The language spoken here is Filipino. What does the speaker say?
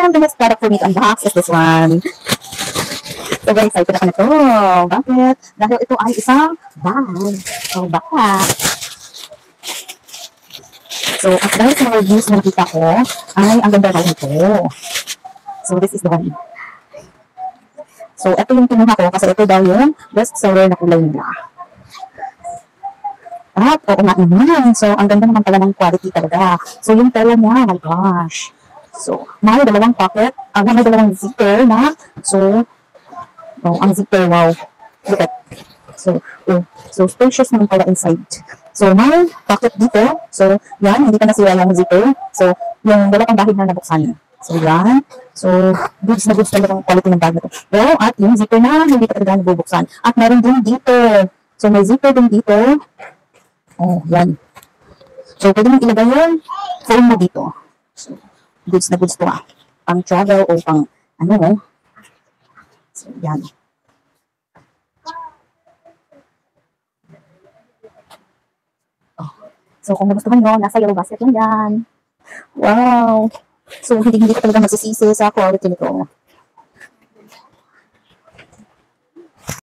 And the next product for me to unbox is this one. So very excited ako nito. Bakit? Dahil ito ay isang bag. So backpack. So at dahil sa mga reviews na nakita ko, ay ang ganda daw nito. So this is the one. So ito yung kinuha ko kasi ito daw yung best seller na kulay nila. At oo nga naman. So ang ganda naman pala ng quality talaga. So yung tela niya, my gosh. So may dalawang pocket, may dalawang zipper na. So ang zipper, wow. Look at. So spacious naman pala inside. So may pocket dito. So yan, hindi ka nasira yung zipper. So yung dalawang bahid na nabuksan. So yan. So goods na goods talaga ang quality ng bag na ito. Pero at yung zipper na hindi pa talaga nabubuksan. At meron din dito. So may zipper din dito. Oh, yan. So pwede mong ilagay yung phone mo dito. So goods na goods to pang travel o pang ano. So yan. So, kung nagustuhan nyo, nasa yellow basket lang yan. Wow! So, hindi ka talaga magsisisi sa quality nito.